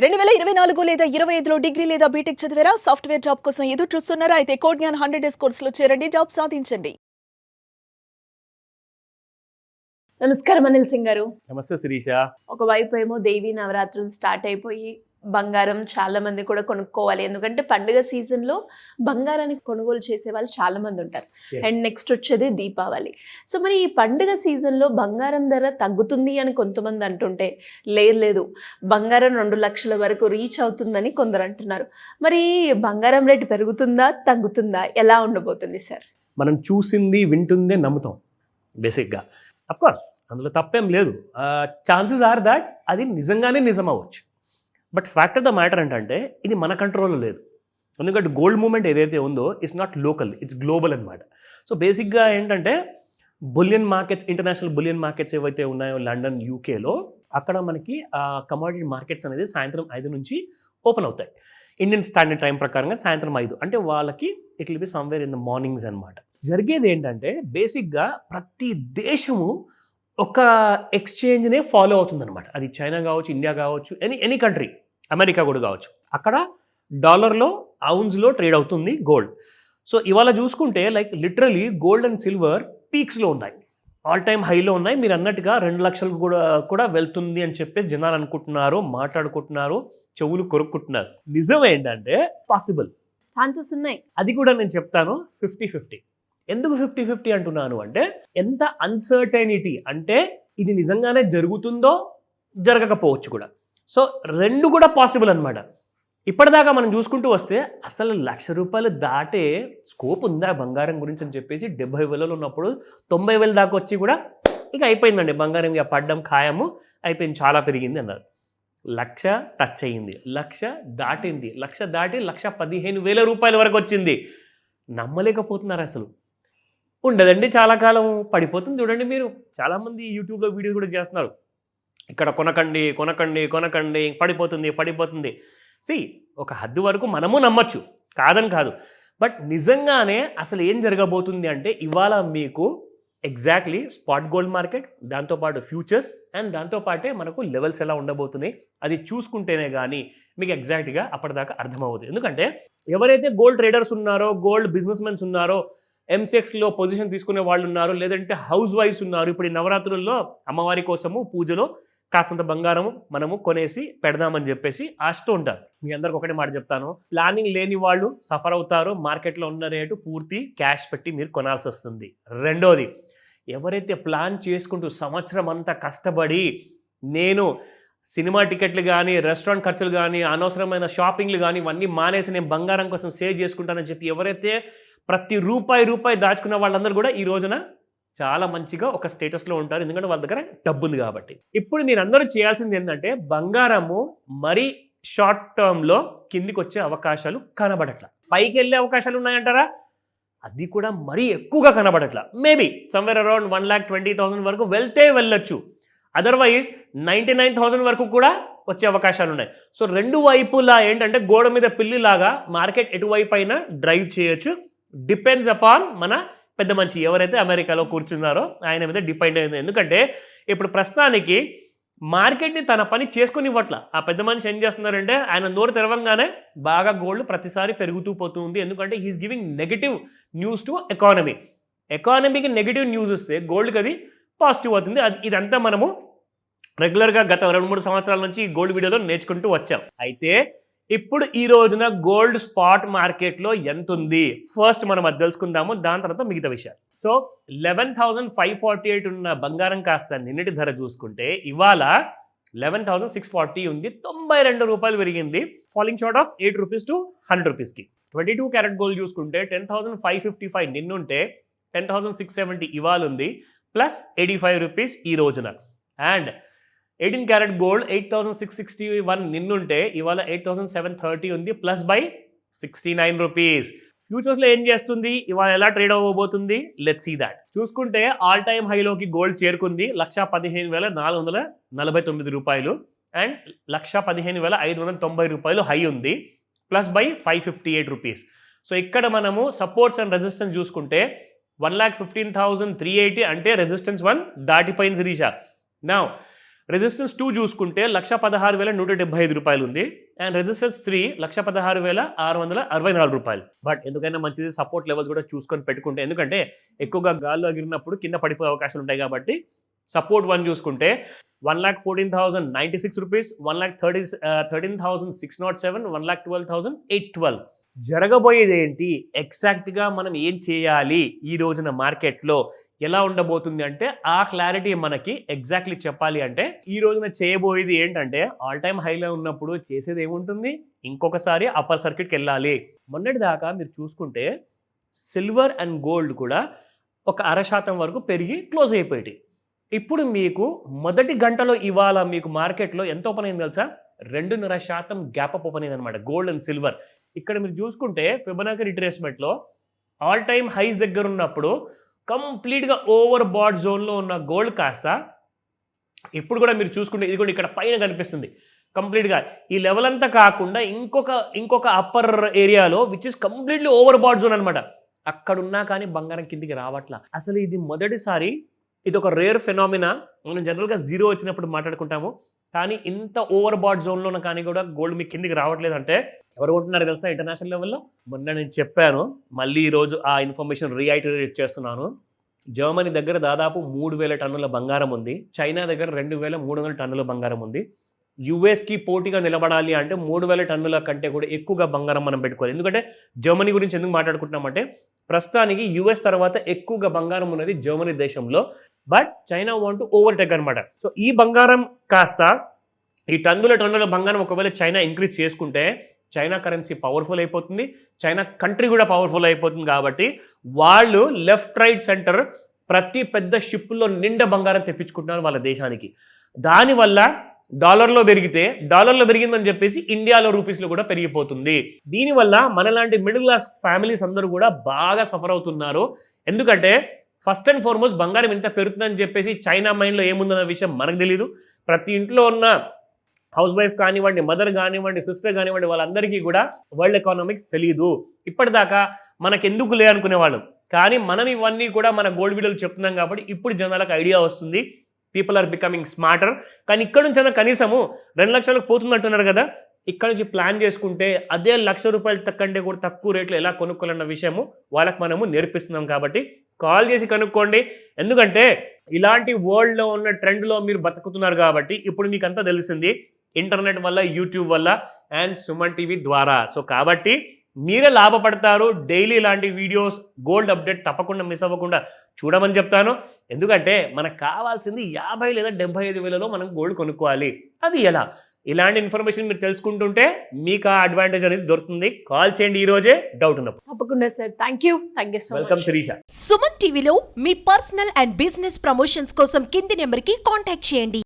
2024 లేదా 25లో డిగ్రీ లేదా బీటెక్ చదివారా? సాఫ్ట్‌వేర్ జాబ్ కోసం ఎదురు చూస్తున్నారా? అయితే కోడ్ జ్ఞాన్ 100 డేస్ కోర్సులో చేరండి. జాబ్ సాధించండి. నమస్కారం అనిల్ సింగ్ గారు. నమస్తే శిరీష. ఒకవైపు ఏమో దేవీ నవరాత్రులు స్టార్ట్ అయిపోయి బంగారం చాలా మంది కూడా కొనుక్కోవాలి. ఎందుకంటే పండుగ సీజన్‌లో బంగారాన్ని కొనుగోలు చేసే వాళ్ళు చాలా మంది ఉంటారు. అండ్ నెక్స్ట్ వచ్చేది దీపావళి. సో మరి ఈ పండుగ సీజన్‌లో బంగారం ధర తగ్గుతుంది అని కొంతమంది అంటుంటే, లేదు బంగారం 2 లక్షల వరకు రీచ్ అవుతుందని కొందరు అంటున్నారు. మరి బంగారం రేటు పెరుగుతుందా? తగ్గుతుందా? ఎలా ఉండబోతుంది సార్? మనం చూసింది వింటుందే నమ్ముతాం బేసిక్గా. అఫ్కోర్స్ అందులో తప్పేం లేదు. ఛాన్సెస్ ఆర్ దాట్ అది నిజంగానే నిజం అవ్వచ్చు. But fact of the matter ఏంటంటే ఇది మన కంట్రోల్లో లేదు. ఎందుకంటే గోల్డ్ మూమెంట్ ఏదైతే ఉందో it's not local, it's global అనమాట. సో బేసిక్గా ఏంటంటే bullion markets, international bullion markets ఏవైతే ఉన్నాయో లండన్, యూకేలో, అక్కడ మనకి కమోడిటీ మార్కెట్స్ అనేది సాయంత్రం 5 నుంచి ఓపెన్ అవుతాయి. ఇండియన్ స్టాండర్డ్ టైం ప్రకారంగా సాయంత్రం 5 అంటే వాళ్ళకి it will be somewhere in the mornings అనమాట. జరిగేది ఏంటంటే బేసిక్గా ప్రతి దేశము ఒక ఎక్స్చేంజ్నే ఫాలో అవుతుందన్నమాట. అది చైనా కావచ్చు, ఇండియా కావచ్చు, ఎనీ కంట్రీ, అమెరికా కూడా కావచ్చు. అక్కడ డాలర్లో, ఔన్స్లో ట్రేడ్ అవుతుంది గోల్డ్. సో ఇవాళ చూసుకుంటే like literally gold and silver పీక్స్లో ఉన్నాయి, ఆల్ టైమ్ హైలో ఉన్నాయి. మీరు అన్నట్టుగా 2 లక్షలు కూడా వెళ్తుంది అని చెప్పేసి జనాలు అనుకుంటున్నారు, మాట్లాడుకుంటున్నారు, చెవులు కొరుక్కుంటున్నారు. నిజం ఏంటంటే పాసిబుల్ ఛాన్సెస్ ఉన్నాయి. అది కూడా నేను చెప్తాను 50-50. ఎందుకు 50-50 అంటున్నాను అంటే ఎంత అన్సర్టైనిటీ అంటే ఇది నిజంగానే జరుగుతుందో జరగకపోవచ్చు కూడా. సో రెండు కూడా పాసిబుల్ అనమాట. ఇప్పటిదాకా మనం చూసుకుంటూ వస్తే అసలు ₹1,00,000 దాటే స్కోప్ ఉందా బంగారం గురించి అని చెప్పేసి 70,000 ఉన్నప్పుడు 90,000 దాకా వచ్చి కూడా ఇక అయిపోయిందండి బంగారం, ఇక పడ్డం ఖాయము, అయిపోయింది, చాలా పెరిగింది అన్నారు. 1,00,000 టచ్ అయ్యింది, 1,00,000 దాటింది, 1,00,000 దాటి ₹1,15,000 వరకు వచ్చింది. నమ్మలేకపోతున్నారు అసలు. ఉండదండి, చాలా కాలం పడిపోతుంది. చూడండి, మీరు చాలామంది యూట్యూబ్లో వీడియో కూడా చేస్తున్నారు, ఇక్కడ కొనకండి కొనకండి కొనకండి, పడిపోతుంది. ఒక హద్దు వరకు మనము నమ్మచ్చు, కాదని కాదు. బట్ నిజంగానే అసలు ఏం జరగబోతుంది అంటే ఇవాళ మీకు ఎగ్జాక్ట్లీ స్పాట్ గోల్డ్ మార్కెట్, దాంతోపాటు ఫ్యూచర్స్ అండ్ దాంతోపాటే మనకు లెవెల్స్ ఎలా ఉండబోతున్నాయి అది చూసుకుంటేనే కానీ మీకు ఎగ్జాక్ట్గా అప్పటిదాకా అర్థమవుతుంది. ఎందుకంటే ఎవరైతే గోల్డ్ ట్రేడర్స్ ఉన్నారో, గోల్డ్ బిజినెస్ మెన్స్ ఉన్నారో, ఎంసెక్స్లో పొజిషన్ తీసుకునే వాళ్ళు ఉన్నారు, లేదంటే హౌస్ వైఫ్స్ ఉన్నారు, ఇప్పుడు ఈ నవరాత్రుల్లో అమ్మవారి కోసము పూజలో కాసంత బంగారం మనము కొనేసి పెడదామని చెప్పేసి ఆశతో ఉంటారు. మీ అందరికి ఒకటే మాట చెప్తాను, ప్లానింగ్ లేని వాళ్ళు సఫర్ అవుతారు. మార్కెట్లో ఉన్న రేటు పూర్తి క్యాష్ పెట్టి మీరు కొనాల్సి వస్తుంది. రెండోది, ఎవరైతే ప్లాన్ చేసుకుంటూ సంవత్సరం అంతా కష్టపడి నేను సినిమా టికెట్లు కానీ, రెస్టారెంట్ ఖర్చులు కానీ, అనవసరమైన షాపింగ్లు కానీ ఇవన్నీ మానేసి నేను బంగారం కోసం సేవ్ చేసుకుంటానని చెప్పి ఎవరైతే ప్రతి రూపాయి దాచుకున్న వాళ్ళందరూ కూడా ఈ రోజున చాలా మంచిగా ఒక స్టేటస్లో ఉంటారు, ఎందుకంటే వాళ్ళ దగ్గర డబ్బు ఉంది కాబట్టి. ఇప్పుడు మీరు అందరూ చేయాల్సింది ఏంటంటే బంగారము మరీ షార్ట్ టర్మ్లో కిందికి వచ్చే అవకాశాలు కనబడట్లా. పైకి వెళ్ళే అవకాశాలు ఉన్నాయంటారా? అది కూడా మరీ ఎక్కువగా కనబడట్లా. మేబీ సమ్వేర్ అరౌండ్ 1,20,000 వరకు వెళ్తే వెళ్ళొచ్చు. అదర్వైజ్ 99,000 వరకు కూడా వచ్చే అవకాశాలు ఉన్నాయి. సో రెండు వైపులా ఏంటంటే గోడ మీద పిల్లిలాగా మార్కెట్ ఎటువైపు అయినా డ్రైవ్ చేయొచ్చు. డిపెండ్స్ అపాన్ మన పెద్ద మనిషి ఎవరైతే అమెరికాలో కూర్చున్నారో ఆయన మీద డిపెండ్ అయింది. ఎందుకంటే ఇప్పుడు ప్రస్తుతానికి మార్కెట్ని తన పని చేసుకుని ఇవ్వట్ల. ఆ పెద్ద మనిషి ఏం చేస్తున్నారంటే ఆయన నోరు తెరవంగానే బాగా గోల్డ్ ప్రతిసారి పెరుగుతూ పోతుంది. ఎందుకంటే he's giving negative news to ఎకానమీకి నెగిటివ్ న్యూస్ ఇస్తే గోల్డ్కి అది పాజిటివ్ అవుతుంది. ఇదంతా మనము రెగ్యులర్గా గత 2-3 సంవత్సరాల నుంచి ఈ గోల్డ్ వీడియోలో నేర్చుకుంటూ వచ్చాం. అయితే ఇప్పుడు ఈ రోజున గోల్డ్ స్పాట్ మార్కెట్లో ఎంత ఉంది ఫస్ట్ మనం అది తెలుసుకుందాము, దాని తర్వాత మిగతా విషయాలు. సో 11,548 ఉన్న బంగారం కాస్త నిన్నటి ధర చూసుకుంటే ఇవాళ 11,640 ఉంది, ₹92 పెరిగింది, falling short of ₹8 to ₹100కి. 22 carat gold చూసుకుంటే 10,555 నిన్నుంటే 10,670 ఇవాళ ఉంది, ప్లస్ ₹85 ఈ రోజున. అండ్ 18 క్యారెట్ గోల్డ్ 8,661 నిన్నుంటే ఇవాళ 8,730 ఉంది, ప్లస్ బై ₹69. ఫ్యూచర్స్లో ఏం చేస్తుంది, ఇవాళ ఎలా ట్రేడ్ అవ్వబోతుంది, లెట్స్ సీ దాట్. చూసుకుంటే ఆల్ టైమ్ హైలోకి గోల్డ్ చేరుకుంది, ₹115,449 అండ్ ₹115,590 హై ఉంది, ప్లస్ బై ₹558. సో ఇక్కడ మనము సపోర్ట్స్ అండ్ రెసిస్టెన్స్ చూసుకుంటే 1,15,380 అంటే రెసిస్టెన్స్ 1 దాటిపోయింది శిరీష. నా రెసిస్టెన్స్ 2 చూసుకుంటే 1,16,175 రూపాయలు ఉంది. అండ్ రెసిస్టెన్స్ 3 1,16,664 రూపాయలు. బట్ ఎందుకైనా మంచిది సపోర్ట్ లెవెల్స్ కూడా చూసుకొని పెట్టుకుంటే, ఎందుకంటే ఎక్కువగా గాల్లో ఎగిరినప్పుడు కింద పడిపోయే అవకాశాలు ఉంటాయి కాబట్టి సపోర్ట్ 1 చూసుకుంటే 1,14,096 రూపీస్, 1,13,607, 1,12,812. జరగబోయేది ఏంటి, ఎగ్జాక్ట్గా మనం ఏం చేయాలి ఈ రోజున మార్కెట్లో ఎలా ఉండబోతుంది అంటే ఆ క్లారిటీ మనకి ఎగ్జాక్ట్లీ చెప్పాలి అంటే ఈ రోజున చేయబోయేది ఏంటంటే ఆల్ టైమ్ హైలో ఉన్నప్పుడు చేసేది ఏముంటుంది, ఇంకొకసారి అప్పర్ సర్క్యూట్కి వెళ్ళాలి. మొన్నటి దాకా మీరు చూసుకుంటే సిల్వర్ అండ్ గోల్డ్ కూడా ఒక 0.5% వరకు పెరిగి క్లోజ్ అయిపోయాయి. ఇప్పుడు మీకు మొదటి గంటలో ఇవాళ మీకు మార్కెట్లో ఎంత ఓపెన్ అయింది తెలుసా, 2.5% గ్యాప్ అప్ ఓపెన్ అయింది అనమాట గోల్డ్ అండ్ సిల్వర్. ఇక్కడ మీరు చూసుకుంటే ఫిబొనాకీ రిట్రేస్మెంట్లో ఆల్ టైమ్ హైస్ దగ్గర ఉన్నప్పుడు కంప్లీట్గా ఓవర్ బాట్ జోన్లో ఉన్న గోల్డ్ కాస్త ఇప్పుడు కూడా మీరు చూసుకుంటే ఇది కూడా ఇక్కడ పైన కనిపిస్తుంది కంప్లీట్గా. ఈ లెవెల్ అంతా కాకుండా ఇంకొక అప్పర్ ఏరియాలో which is completely over bat zone అనమాట. అక్కడ ఉన్నా కానీ బంగారం కిందికి రావట్లా. అసలు ఇది మొదటిసారి, ఇది ఒక రేర్ ఫెనామినా. మనం జనరల్గా జీరో వచ్చినప్పుడు మాట్లాడుకుంటాము, కానీ ఇంత ఓవర్ బాట్ జోన్లో కానీ కూడా గోల్డ్ మీకు కిందికి రావట్లేదు అంటే ఎవరు కొంటున్నారు తెలుసా ఇంటర్నేషనల్ లెవెల్లో. మొన్న నేను చెప్పాను, మళ్ళీ ఈరోజు ఆ ఇన్ఫర్మేషన్ రీఐటరేట్ చేస్తున్నాను. జర్మనీ దగ్గర దాదాపు 3,000 టన్నుల బంగారం ఉంది, చైనా దగ్గర 2,300 టన్నుల బంగారం ఉంది. యుఎస్కి పోటీగా నిలబడాలి అంటే 3,000 టన్నుల కంటే కూడా ఎక్కువగా బంగారం మనం పెట్టుకోవాలి. ఎందుకంటే జర్మనీ గురించి ఎందుకు మాట్లాడుకుంటున్నామంటే ప్రస్తుతానికి యుఎస్ తర్వాత ఎక్కువగా బంగారం ఉన్నది జర్మనీ దేశంలో, but China want to overtake అనమాట. సో ఈ బంగారం కాస్త ఈ టన్నుల బంగారం ఒకవేళ చైనా ఇంక్రీజ్ చేసుకుంటే చైనా కరెన్సీ పవర్ఫుల్ అయిపోతుంది, చైనా కంట్రీ కూడా పవర్ఫుల్ అయిపోతుంది. కాబట్టి వాళ్ళు లెఫ్ట్ రైట్ సెంటర్ ప్రతి పెద్ద షిప్లో నిండా బంగారం తెప్పించుకుంటున్నారు వాళ్ళ దేశానికి. దానివల్ల డాలర్లో పెరిగిందని చెప్పేసి ఇండియాలో రూపీస్లో కూడా పెరిగిపోతుంది. దీనివల్ల మనలాంటి మిడిల్ క్లాస్ ఫ్యామిలీస్ అందరూ కూడా బాగా సఫర్ అవుతున్నారు. ఎందుకంటే ఫస్ట్ అండ్ ఫార్మోస్ట్ బంగారం ఇంత పెరుగుతుందని చెప్పేసి చైనా మైండ్లో ఏముందన్న విషయం మనకు తెలియదు. ప్రతి ఇంట్లో ఉన్న హౌస్ వైఫ్ కానివ్వండి, మదర్ కానివ్వండి, సిస్టర్ కానివ్వండి, వాళ్ళందరికీ కూడా వరల్డ్ ఎకానమిక్స్ తెలియదు. ఇప్పటిదాకా మనకెందుకు లే అనుకునేవాళ్ళం, కానీ మనం ఇవన్నీ కూడా మన గోల్డ్ వీడియోలు చెప్తున్నాం కాబట్టి ఇప్పుడు జనాలకు ఐడియా వస్తుంది. People are becoming smarter. కానీ ఇక్కడ నుంచి అయినా కనీసము 2 లక్షలకు పోతుందంటున్నారు కదా, ఇక్కడ నుంచి ప్లాన్ చేసుకుంటే అదే ₹1,00,000 కంటే కూడా తక్కువ రేట్లో ఎలా కొనుక్కోవాలన్న విషయము వాళ్ళకి మనము నేర్పిస్తున్నాం. కాబట్టి కాల్ చేసి కనుక్కోండి. ఎందుకంటే ఇలాంటి వరల్డ్లో ఉన్న ట్రెండ్లో మీరు బతుకుతున్నారు కాబట్టి ఇప్పుడు మీకు అంతా తెలిసింది ఇంటర్నెట్ వల్ల, యూట్యూబ్ వల్ల అండ్ సుమన్ టీవీ ద్వారా. సో కాబట్టి మీరే లాభపడతారు. డైలీ ఇలాంటి వీడియోస్, గోల్డ్ అప్డేట్ తప్పకుండా మిస్ అవ్వకుండా చూడమని చెప్తాను. ఎందుకంటే మనకు కావాల్సింది 50 లేదా 75 వేలలో మనం గోల్డ్ కొనుక్కోవాలి. అది ఎలా, ఇలాంటి ఇన్ఫర్మేషన్ మీరు తెలుసుకుంటుంటే మీకు ఆ అడ్వాంటేజ్ అనేది దొరుకుతుంది. కాల్ చేయండి ఈ రోజే డౌట్ ఉన్నప్పుడు. తప్పకుండా sir. Thank you so much. Welcome Sirisha. Suman టీవీలో మీ పర్సనల్ అండ్ బిజినెస్ ప్రమోషన్స్ కోసం కింది నెంబర్కి కాంటాక్ట్ చేయండి.